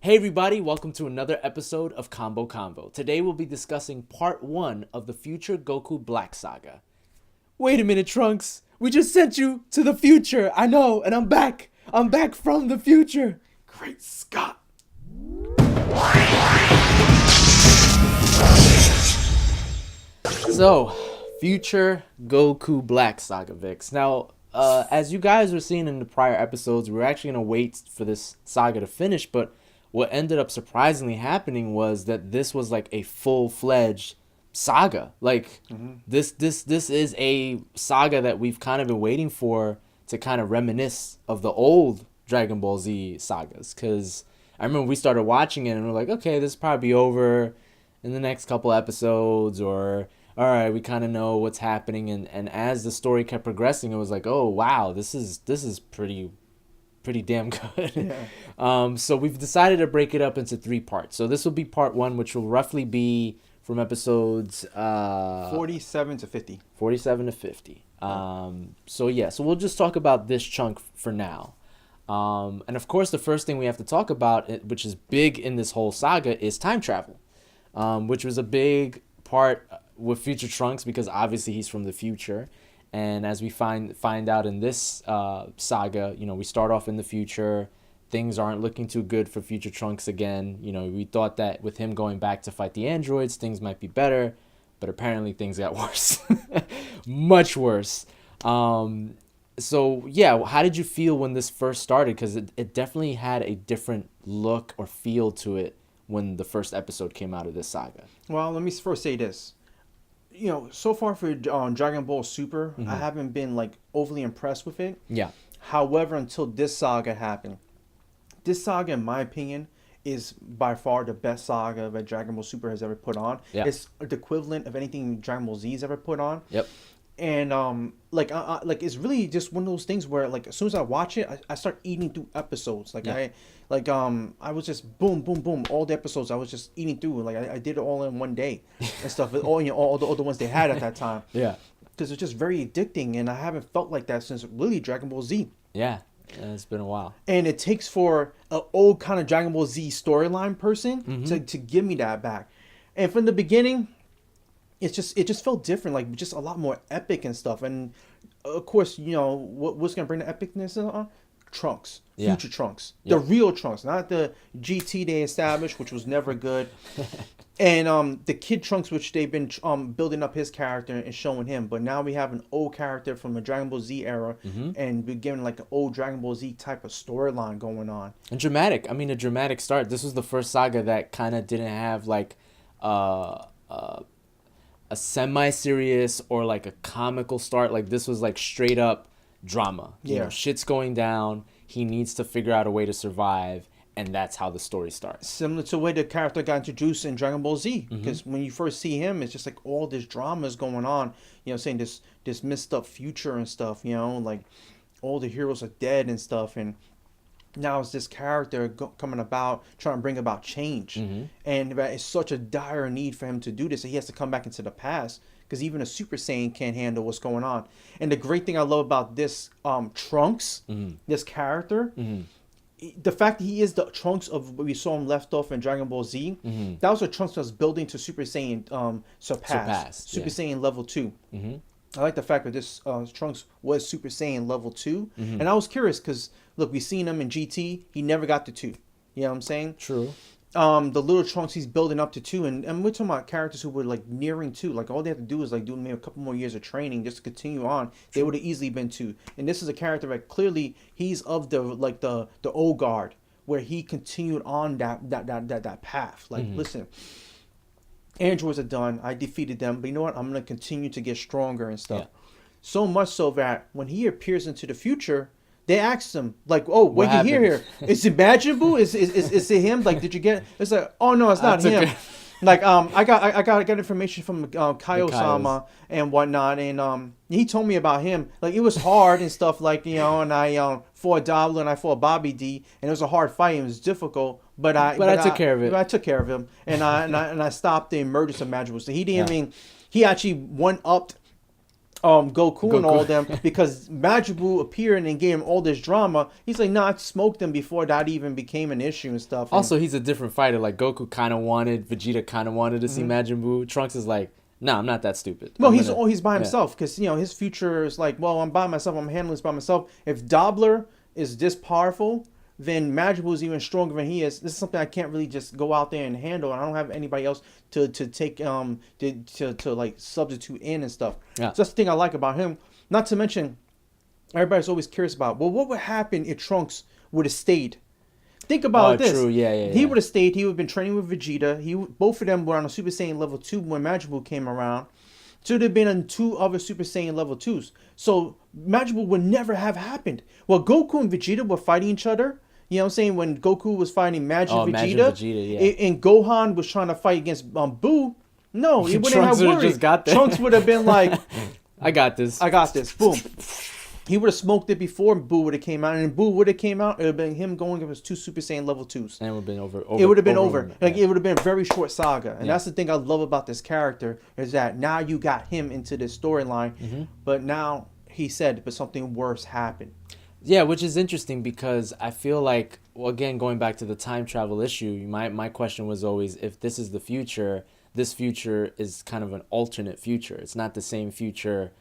Hey everybody, welcome to another episode of Convo. Today we'll be discussing part 1 of the Future Goku Black Saga. Wait a minute, Trunks. We just sent you to the future. I know, and I'm back. I'm back from the future. Great Scott. So, Future Goku Black Saga, Vix. Now, as you guys were seeing in the prior episodes, we were actually going to wait for this saga to finish, but what ended up surprisingly happening was that this was like a full-fledged saga. Like this is a saga that we've kind of been waiting for to kind of reminisce of the old Dragon Ball Z sagas. Because I remember we started watching it and we're like, okay, this will probably be over in the next couple episodes, or all right, we kind of know what's happening. And as the story kept progressing, it was like, oh wow, this is pretty damn good. Yeah. So we've decided to break it up into 3 parts. So this will be part 1, which will roughly be from episodes 47 to 50. 47 to 50. So we'll just talk about this chunk for now. And of course, the first thing we have to talk about, which is big in this whole saga, is time travel, which was a big part with Future Trunks because obviously he's from the future. And as we find out in this saga, we start off in the future. Things aren't looking too good for Future Trunks again. We thought that with him going back to fight the androids, things might be better. But apparently things got worse. Much worse. So, yeah, how did you feel when this first started? Because it definitely had a different look or feel to it when the first episode came out of this saga. Well, let me first say this. So far for Dragon Ball Super, I haven't been like overly impressed with it. Yeah. However, until this saga happened, this saga, in my opinion, is by far the best saga that Dragon Ball Super has ever put on. Yeah. It's the equivalent of anything Dragon Ball Z has ever put on. Yep. And it's really just one of those things where like as soon as I watch it, I start eating through episodes. I was just boom, boom, boom, all the episodes I was just eating through. Like I did it all in one day and stuff. All the ones they had at that time. Yeah. Because it's just very addicting, and I haven't felt like that since really Dragon Ball Z. Yeah. It's been a while. And it takes for an old kind of Dragon Ball Z storyline person to give me that back. And from the beginning, it just felt different, like just a lot more epic and stuff. And of course, what's gonna bring the epicness on? Trunks, Future Trunks, the real Trunks, not the GT they established, which was never good, and the Kid Trunks, which they've been building up his character and showing him. But now we have an old character from the Dragon Ball Z era, and we're getting like an old Dragon Ball Z type of storyline going on. And dramatic. I mean, a dramatic start. This was the first saga that kind of didn't have like a semi-serious or like a comical start. Like this was like straight up drama. Shit's going down. He needs to figure out a way to survive, and that's how the story starts. Similar to the way the character got introduced in Dragon Ball Z, because when you first see him, it's just like all this drama is going on. Saying this messed up future and stuff. Like all the heroes are dead and stuff, and now it's this character coming about trying to bring about change, and it's such a dire need for him to do this that he has to come back into the past, because even a Super Saiyan can't handle what's going on. And the great thing I love about this Trunks, this character, the fact that he is the Trunks of what we saw him left off in Dragon Ball Z, that was a Trunks that was building to Super Saiyan surpassed Super Saiyan level 2. I like the fact that this Trunks was Super Saiyan level 2. And I was curious because, look, we seen him in GT. He never got to 2. You know what I'm saying? True. The little Trunks he's building up to 2. And we're talking about characters who were like nearing 2. Like all they have to do is like do maybe a couple more years of training just to continue on. True. They would have easily been 2. And this is a character that clearly he's of the old guard where he continued on that path. Like, listen. Androids are done. I defeated them. But you know what? I'm going to continue to get stronger and stuff. Yeah. So much so that when he appears into the future, they asked him, like, oh, what did you hear here? Is it imaginable? Is it him? Like, did you get... It's like, oh, no, it's not him. Like, I got information from Kaio-sama and whatnot, and he told me about him. Like, it was hard and stuff, like, and I fought Dabla and I fought Bobby D, and it was a hard fight. It was difficult, but I took care of it. I took care of him, and I stopped the emergence of Magical. So he didn't mean... He actually one-upped Goku and all them because Majin Buu appeared and gave him all this drama. He's like, nah, I smoked them before that even became an issue and stuff. And Also, he's a different fighter. Like Goku kind of wanted, Vegeta kind of wanted to see Majin Buu. Trunks is like, nah, I'm not that stupid. no, he's by himself because his future is like, well, I'm by myself. I'm handling this by myself. If Dobler is this powerful, then Majin Buu is even stronger than he is. This is something I can't really just go out there and handle, and I don't have anybody else to take to like substitute in and stuff. Yeah. So that's the thing I like about him. Not to mention, everybody's always curious about, well, what would happen if Trunks would have stayed? Think about this. True. Yeah. He would have stayed. He would have been training with Vegeta. Both of them were on a Super Saiyan level 2 when Majin Buu came around. So there'd been on 2 other Super Saiyan level 2s. So Majin Buu would never have happened. Well, Goku and Vegeta were fighting each other. You know what I'm saying? When Goku was fighting Vegeta, and Gohan was trying to fight against Buu, no, he wouldn't have worried. Just got there. Trunks would have been like, I got this. Boom. He would have smoked it before Buu would have came out. And Buu would have came out, it would have been him going against 2 Super Saiyan level 2s. And it would have been over. It would have been over. Like, it would have been a very short saga. And that's the thing I love about this character, is that now you got him into this storyline. But now, he said, but something worse happened. Yeah, which is interesting because I feel like, well, again, going back to the time travel issue, my question was always, if this is the future, this future is kind of an alternate future. It's not the same future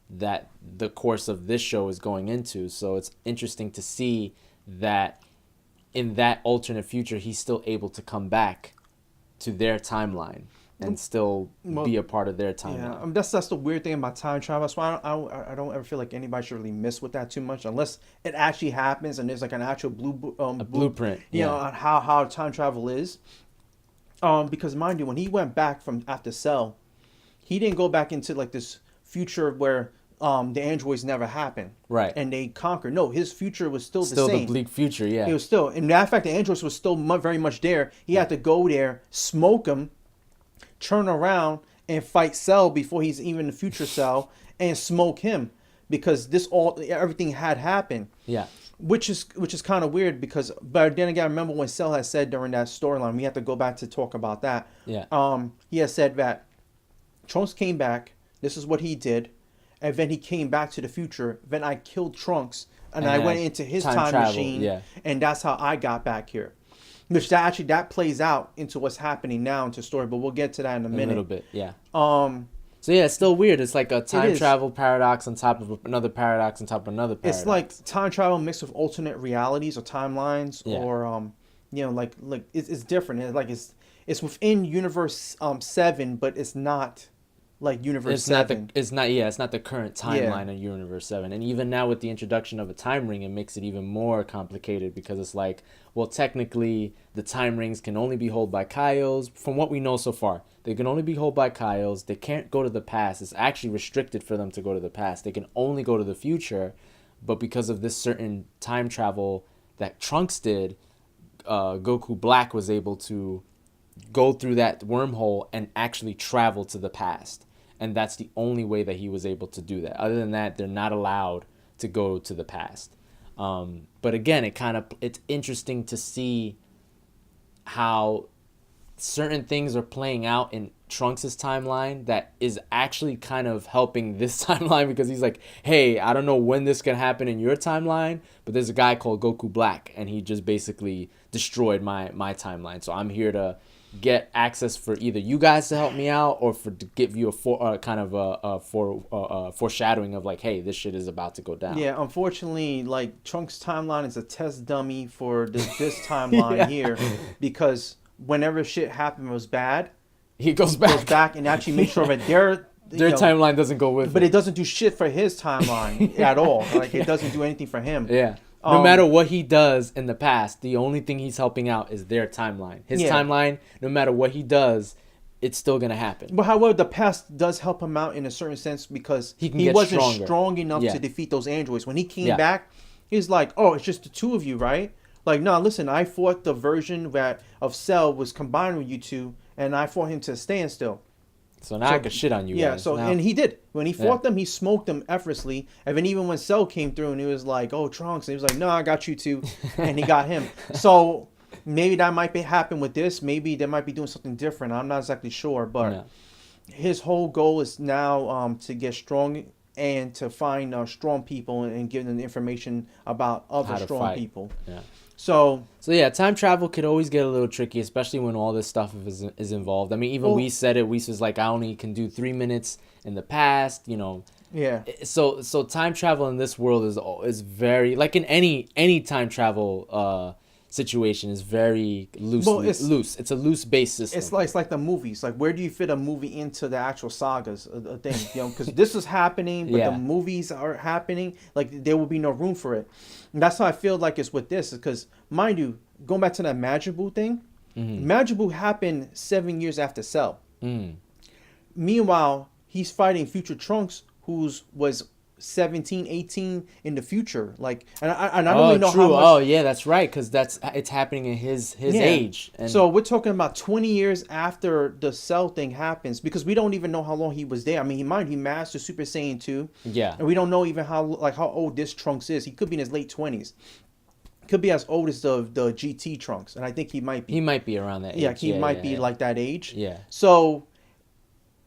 that the course of this show is going into. So it's interesting to see that in that alternate future, he's still able to come back to their timeline and still be a part of their timeline. Yeah, that's the weird thing about time travel. That's why I don't ever feel like anybody should really mess with that too much, unless it actually happens and there's like an actual blueprint, on how time travel is. Because mind you, when he went back from after Cell, he didn't go back into like this future where the androids never happened, right? And they conquered. No, his future was still the same. Still the bleak future, yeah. It was still, in that fact, the androids was still very much there. He had to go there, smoke them, turn around and fight Cell before he's even the future Cell, and smoke him, because everything had happened. Yeah. Which is kind of weird, because but then again, I remember when Cell had said during that storyline, we have to go back to talk about that. Yeah. He had said that Trunks came back, this is what he did, and then he came back to the future, then I killed Trunks and I went into his time machine, and that's how I got back here. Which that plays out into what's happening now into story, but we'll get to that in a minute. A little bit, yeah. So yeah, it's still weird. It's like a time travel paradox on top of another paradox on top of another paradox. It's like time travel mixed with alternate realities or timelines, or like it's different. It's within universe 7, but it's not like universe 7. It's not the current timeline of universe 7. And even now with the introduction of a time ring, it makes it even more complicated, because it's like, well, technically the time rings can only be held by Kaio's. From what we know so far, they can only be held by Kaio's. They can't go to the past. It's actually restricted for them to go to the past. They can only go to the future, but because of this certain time travel that Trunks did, Goku Black was able to go through that wormhole and actually travel to the past. And that's the only way that he was able to do that. Other than that, they're not allowed to go to the past. But again, it's interesting to see how certain things are playing out in Trunks' timeline that is actually kind of helping this timeline, because he's like, hey, I don't know when this can happen in your timeline, but there's a guy called Goku Black, and he just basically destroyed my timeline. So I'm here to get access for either you guys to help me out, or to give you a foreshadowing of like, hey, this shit is about to go down. Yeah, unfortunately, like Trunks' timeline is a test dummy for this timeline here, because whenever shit happened was bad, he goes back and actually makes sure that their timeline doesn't go with but it doesn't do shit for his timeline at all. Like, it doesn't do anything for him. Yeah. No matter what he does in the past, the only thing he's helping out is their timeline. His timeline, no matter what he does, it's still going to happen. But however, the past does help him out in a certain sense, because he wasn't strong enough to defeat those androids. When he came back, he's like, oh, it's just the 2 of you, right? Like, no, listen, I fought the version of Cell was combined with you 2, and I fought him to a standstill. So now I can shit on you guys. And he did. When he fought them, he smoked them effortlessly. And then even when Cell came through and he was like, oh, Trunks, and he was like, no, I got you too. And he got him. So maybe that might happen with this. Maybe they might be doing something different. I'm not exactly sure. But his whole goal is now to get strong and to find strong people and give them information about other How to strong fight. people. Yeah. So, So yeah, time travel could always get a little tricky, especially when all this stuff is involved. I mean, even we well, said it. We was like, I only can do 3 minutes in the past. yeah. So time travel in this world is very, like in any time travel situation, is very Well, loose. It's a loose base it's system. like the movies. Like, where do you fit a movie into the actual sagas? A thing, because this is happening, but the Yeah. movies are happening. Like, there will be no room for it. And that's how I feel like it's with this. Because, mind you, going back to that Majibu thing, Majibu happened 7 years after Cell. Mm. Meanwhile, he's fighting Future Trunks, who's was 17, 18 in the future. Like, and I don't Oh, really know true. how much. Oh, yeah, that's right. Because it's happening in his Yeah. age. And So we're talking about 20 years after the Cell thing happens, because we don't even know how long he was there. I mean, he mastered Super Saiyan 2, yeah, and we don't know even how old this Trunks is. He could be in his late 20s. Could be as old as the GT Trunks, and I think he might be. he might be around that age. Yeah, he might yeah, be yeah. like that age. Yeah. So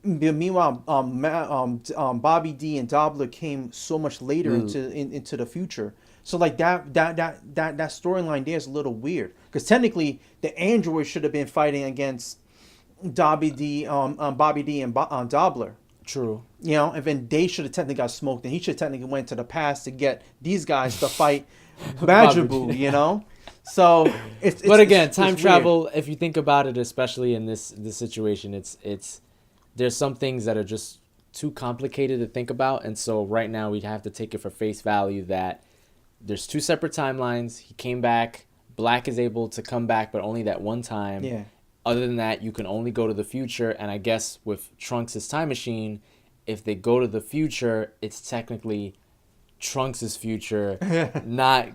meanwhile, Bobby D and Dobler came so much later into the future. So like that storyline there is a little weird, because technically the android should have been fighting against Bobby D and Dobler. True. And then they should have technically got smoked, and he should have technically went to the past to get these guys to fight Majibu. So But again, it's time weird. travel, if you think about it, especially in this situation, it's there's some things that are just too complicated to think about, and so right now we'd have to take it for face value that there's two separate timelines. He came back. Black is able to come back, but only that one time. Yeah. Other than that, you can only go to the future, and I guess with Trunks' time machine, if they go to the future, it's technically Trunks' future, not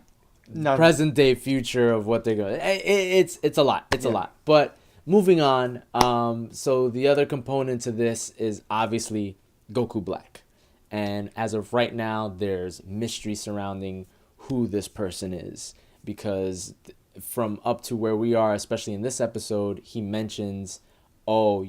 No. present day future of what they're going. It's a lot. It's a lot. But moving on. So the other component to this is obviously Goku Black, and as of right now, there's mystery surrounding who this person is, because from up to where we are, especially in this episode, he mentions, oh,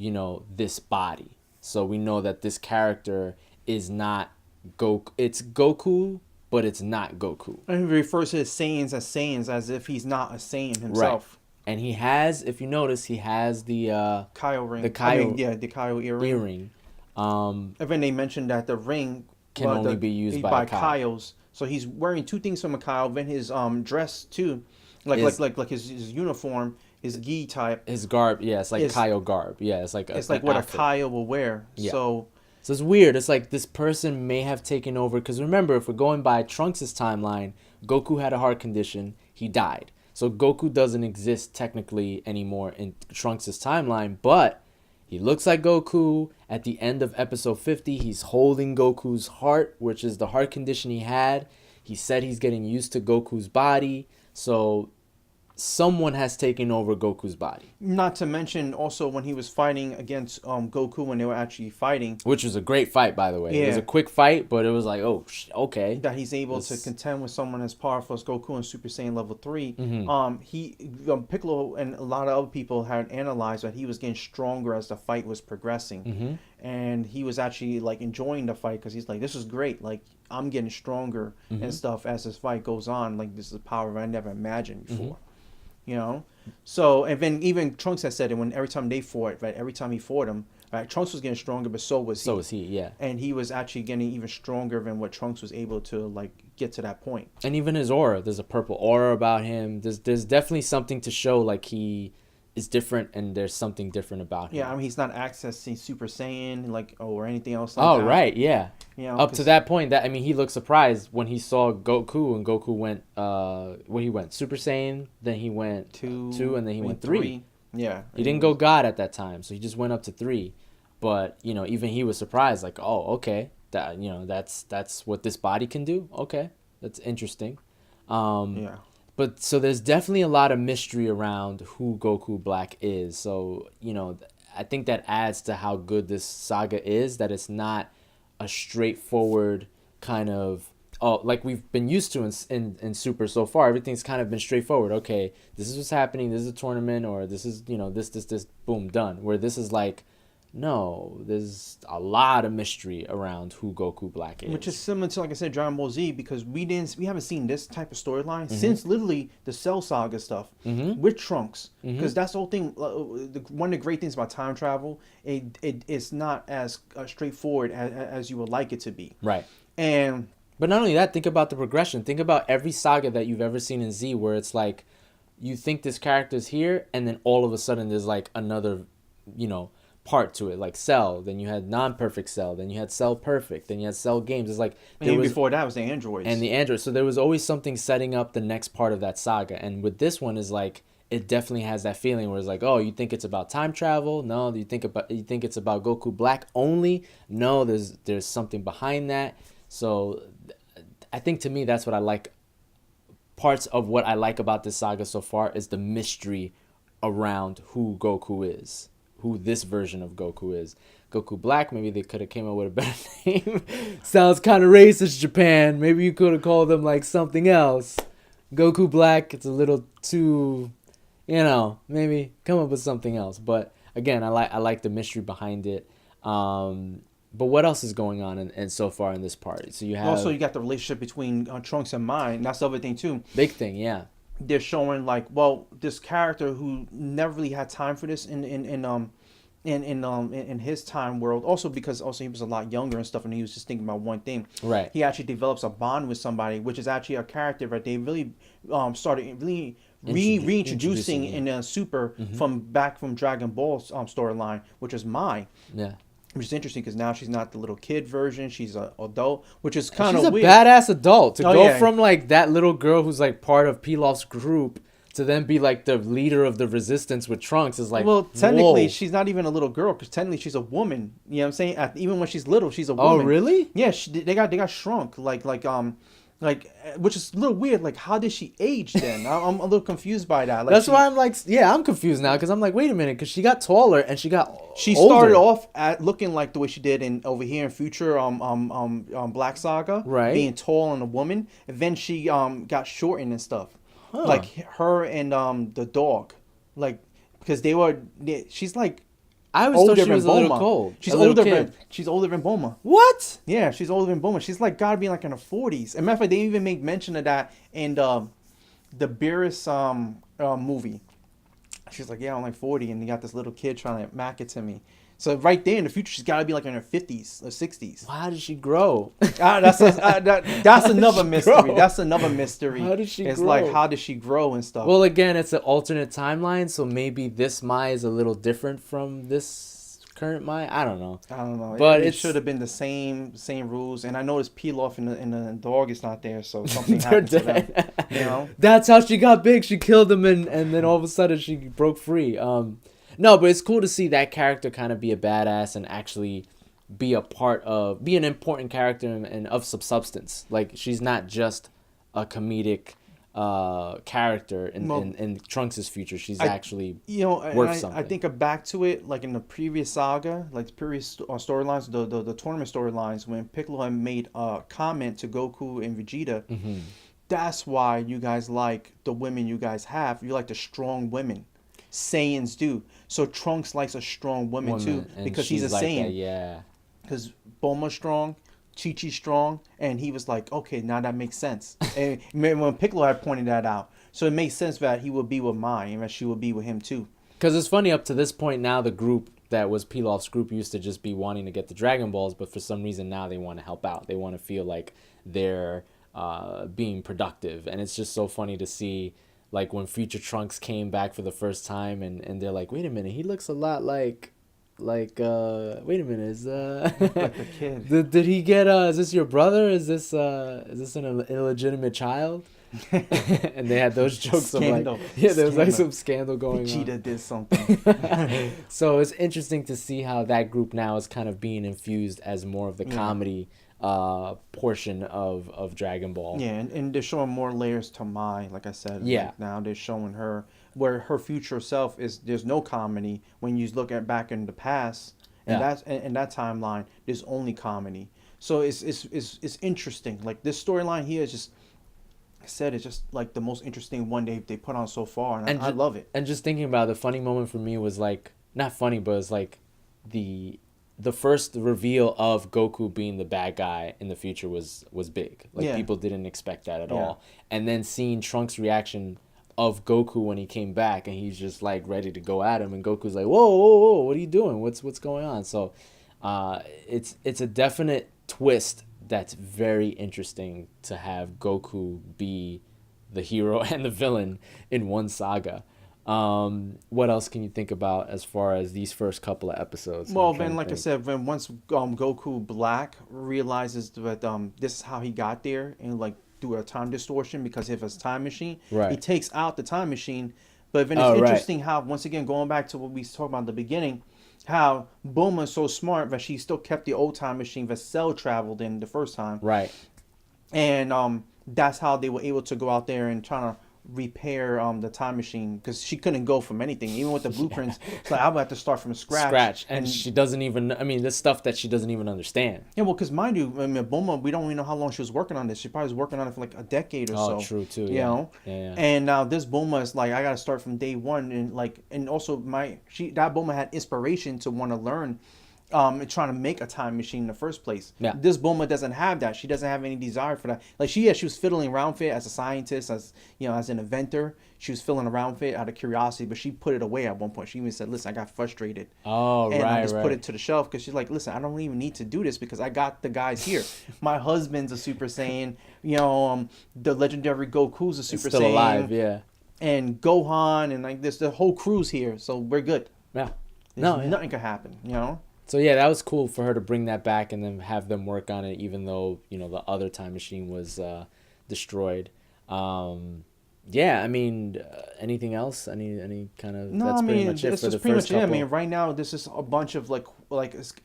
this body. So we know that this character is not Goku. It's Goku, but it's not Goku. And he refers to his Saiyans as if he's not a Saiyan himself. And he has, if you notice, he has the Kyo ring. The Kyo the Kyo earring. earring. And then they mentioned that the ring Can only be used by a Kyo. Kyos. So he's wearing two things from a Kyo. Then his dress too, like his uniform, his gi type. His garb, yeah, it's like Is- Kyo garb. Yeah, it's like It's like an what outfit. a Kyo will wear. Yeah. So So it's weird. It's like this person may have taken over. Because remember, if we're going by Trunks' timeline, Goku had a heart condition. He died. So Goku doesn't exist technically anymore in Trunks' timeline. But he looks like Goku. At the end of episode 50, he's holding Goku's heart, which is the heart condition he had. He said he's getting used to Goku's body. So someone has taken over Goku's body. not to mention also when he was fighting against Goku, when they were actually fighting, Which was a great fight, by the way. It was Yeah. a quick fight, but it was like, oh, okay. that he's able to This- contend with someone as powerful as Goku in Super Saiyan level 3. Mhm. Piccolo and a lot of other people had analyzed that he was getting stronger as the fight was progressing, and he was actually like enjoying the fight, because he's like, this is great, like I'm getting stronger and stuff as this fight goes on. Like, this is a power I never imagined before. So, and then even Trunks has said it, when every time they fought, right, every time he fought him, right, Trunks was getting stronger, but so was he. So was he, yeah. And he was actually getting even stronger than what Trunks was able to like get to that point. And even his aura, there's a purple aura about him. There's definitely something to show like he is different, and there's something different about him. Yeah, I mean, he's not accessing Super Saiyan or anything else. Oh, right, yeah. Up to 'cause- that point, he looked surprised when he saw Goku, and Goku went he went Super Saiyan, then he went two, and then he went 3. Yeah, He didn't go God at that time, so he just went up to 3. But even he was surprised, like, oh, okay, that that's what this body can do. Okay, that's interesting. Yeah. But so there's definitely a lot of mystery around who Goku Black is. So I think that adds to how good this saga is. That it's not a straightforward kind of like we've been used to in Super so far. Everything's kind of been straightforward. Okay, this is what's happening. This is a tournament, or this is this, boom, done. Where this is like, No, there's a lot of mystery around who Goku Black is. Which is similar to, like I said, Dragon Ball Z, because we haven't seen this type of storyline since literally the Cell Saga stuff with Trunks. Because that's the whole thing. One of the great things about time travel, it's not as straightforward as you would like it to be. Right. And but not only that, think about the progression. Think about every saga that you've ever seen in Z, where it's like you think this character's here, and then all of a sudden there's like another, part to it, like Cell. Then you had non-perfect Cell. Then you had Cell Perfect. Then you had Cell Games. It's like before that was the androids. And the androids. So there was always something setting up the next part of that saga. And with this one is like it definitely has that feeling where it's like, oh, you think it's about time travel? No, you think it's about Goku Black only? No, there's something behind that. So I think to me that's what I like. Parts of what I like about this saga so far is the mystery around who Goku is. Who this version of Goku is. Goku Black, maybe they could have came up with a better name. Sounds kind of racist, Japan. Maybe you could have called them like something else. Goku Black, it's a little too, maybe come up with something else. But again, I like the mystery behind it. But what else is going on and so far in this part? So you have also you got the relationship between Trunks and Mai. That's the other thing too. Big thing, yeah. They're showing like, well, this character who never really had time for this in his time world. Also because he was a lot younger and stuff, and he was just thinking about one thing. Right. He actually develops a bond with somebody, which is actually a character that they really started really reintroducing in Super from Dragon Ball's storyline, which is Mai. Yeah. Which is interesting because now she's not the little kid version; she's an adult, which is kind of weird. She's a badass adult to go from like that little girl who's like part of Pilaf's group to then be like the leader of the resistance with Trunks is like. Well, technically, she's not even a little girl because technically she's a woman. You know what I'm saying? Even when she's little, she's a woman. Oh, really? Yeah, they got shrunk like, which is a little weird. Like, how did she age then? I'm a little confused by that. Like, that's why I'm like, yeah, I'm confused now because I'm like, wait a minute, because she got taller and she got She older. started off at looking like the way she did over here in Future Black Saga, right? Being tall and a woman, and then she got shortened and stuff, like her and the dog, like because she's like. I always thought she was a little cold. She's older than Bulma. What? Yeah, she's older than Bulma. She's like gotta be like in her 40s. As a matter of fact, they even make mention of that in the Beerus movie. She's like, yeah, I'm like 40, and you got this little kid trying to mack it to me. So right there in the future, she's got to be like in her 50s or 60s. Well, how did she grow? That's another mystery. That's another mystery. How did she grow? It's like, how did she grow and stuff? Well, again, it's an alternate timeline, so maybe this Mai is a little different from this current Mai. I don't know. But it should have been the same rules. And I noticed Pilaf and the dog is not there, so something happened to them. That's how she got big. She killed him, and then all of a sudden she broke free. No, but it's cool to see that character kind of be a badass and actually be an important character and of some substance. Like, she's not just a comedic character in Trunks' future. She's actually worth something. I think back to it, like in the previous saga, like the previous storylines, the tournament storylines, when Piccolo had made a comment to Goku and Vegeta, that's why you guys like the women you guys have. You like the strong women. Saiyans do. So Trunks likes a strong woman too because he's a like Saiyan. Yeah. Because Bulma's strong, Chi-Chi's strong, and he was like, okay, now that makes sense. And when Piccolo had pointed that out, so it makes sense that he would be with Mai and that she would be with him too. Because it's funny, up to this point now, the group that was Pilaf's group used to just be wanting to get the Dragon Balls, but for some reason now they want to help out. They want to feel like they're being productive, and it's just so funny to see. Like when Future Trunks came back for the first time and they're like, wait a minute, he looks a lot like wait a minute, is like the kid. Did he get is this your brother? Is this an illegitimate child? And they had those jokes of like, yeah, there was like some scandal going on. Vegeta did something. So it's interesting to see how that group now is kind of being infused as more of the comedy portion of Dragon Ball. Yeah, and they're showing more layers to Mai, like I said. Yeah. Like now they're showing her where her future self is. There's no comedy when you look at back in the past, and that's in that timeline. There's only comedy. So it's interesting. Like this storyline here is just. I said it's just like the most interesting one they put on so far, and I love it. And just thinking about it, the funny moment for me was like not funny, but it's like the first reveal of Goku being the bad guy in the future was big. Like, Yeah. people didn't expect that at Yeah. all. And then seeing Trunks' reaction of Goku when he came back, and he's just like ready to go at him, and Goku's like, whoa, whoa, whoa, what are you doing? What's going on? So it's a definite twist that's very interesting to have Goku be the hero and the villain in one saga. What else can you think about as far as these first couple of episodes? Well, I'm trying then, to like I think. said, when once Goku Black realizes that this is how he got there, and like through a time distortion because of his time machine, Right. he takes out the time machine. But then it's Oh, right. interesting how, once again, going back to what we talked about at the beginning, how Bulma is so smart that she still kept the old time machine that Cell traveled in the first time, Right. and that's how they were able to go out there and try to repair the time machine, because she couldn't go from anything, even with the blueprints. It's like, I'm gonna have to start from scratch. And she doesn't even, I mean, this stuff that she doesn't even understand. Yeah, well, because mind you, I mean, Bulma, we don't even know how long she was working on this. She probably was working on it for like a decade or so. Oh, true too. You Yeah. know, Yeah. and now this Bulma is like, I gotta start from day one, and like, and also that Bulma had inspiration to want to learn, and trying to make a time machine in the first place. Yeah. This Bulma doesn't have that. She doesn't have any desire for that. Like, she was fiddling around with it as a scientist, as you know, as an inventor. She was fiddling around with it out of curiosity, but she put it away at one point. She even said, "Listen, I got frustrated." Oh, And I right, just right. put it to the shelf, because she's like, listen, I don't even need to do this because I got the guys here. My husband's a Super Saiyan. You know, the legendary Goku's a It's Super still Saiyan. alive. Yeah. And Gohan, and like this, the whole crew's here, so we're good. Yeah. Nothing could happen. You know. So yeah, that was cool for her to bring that back and then have them work on it, even though, you know, the other time machine was destroyed. Yeah, I mean, anything else? Any kind of? No, That's I pretty mean, much it it's for the just pretty first much it. I couple. mean, right now, this is a bunch of like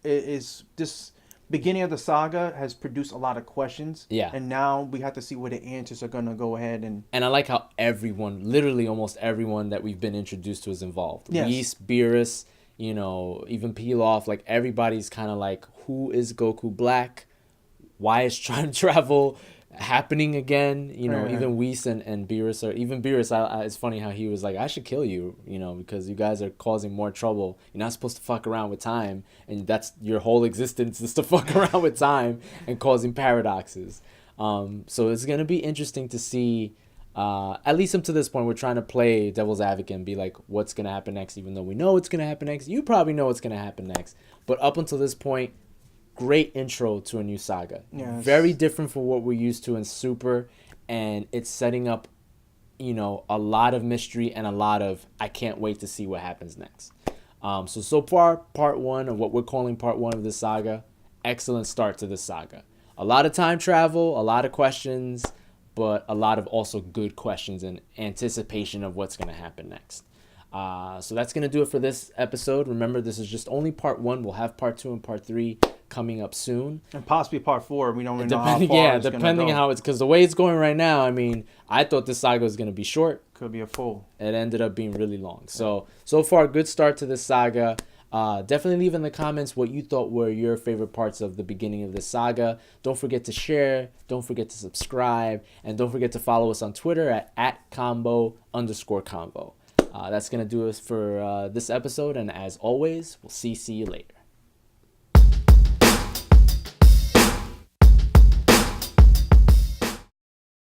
is this beginning of the saga has produced a lot of questions. Yeah. And now we have to see where the answers are gonna go ahead and. And I like how everyone, literally almost everyone that we've been introduced to is involved. Yes. Whis, Beerus, you know, even Pilaf, like everybody's kind of like, who is Goku Black? Why is time travel happening again? You know, Right. even Whis and Beerus are, even Beerus, it's funny how he was like, I should kill you, you know, because you guys are causing more trouble. You're not supposed to fuck around with time. And that's your whole existence, is to fuck around with time and causing paradoxes. So it's going to be interesting to see, at least up to this point, we're trying to play devil's advocate and be like, what's going to happen next, even though we know what's going to happen next. You probably know what's going to happen next. But up until this point, great intro to a new saga. Yes. Very different from what we're used to in Super. And it's setting up, you know, a lot of mystery and a lot of, I can't wait to see what happens next. So far, part one of what we're calling part one of this saga, excellent start to this saga. A lot of time travel, a lot of questions, but a lot of also good questions and anticipation of what's going to happen next. So that's going to do it for this episode. Remember, this is just only part one. We'll have part two and part three coming up soon. And possibly part 4. We don't really know how far Yeah, it's depending gonna on go. how it's, because the way it's going right now, I mean, I thought this saga was going to be short. Could be a full. It ended up being really long. So far, good start to this saga. Definitely leave in the comments what you thought were your favorite parts of the beginning of this saga. Don't forget to share. Don't forget to subscribe. And don't forget to follow us on Twitter at @combo_convo. That's going to do us for this episode. And as always, we'll see you later.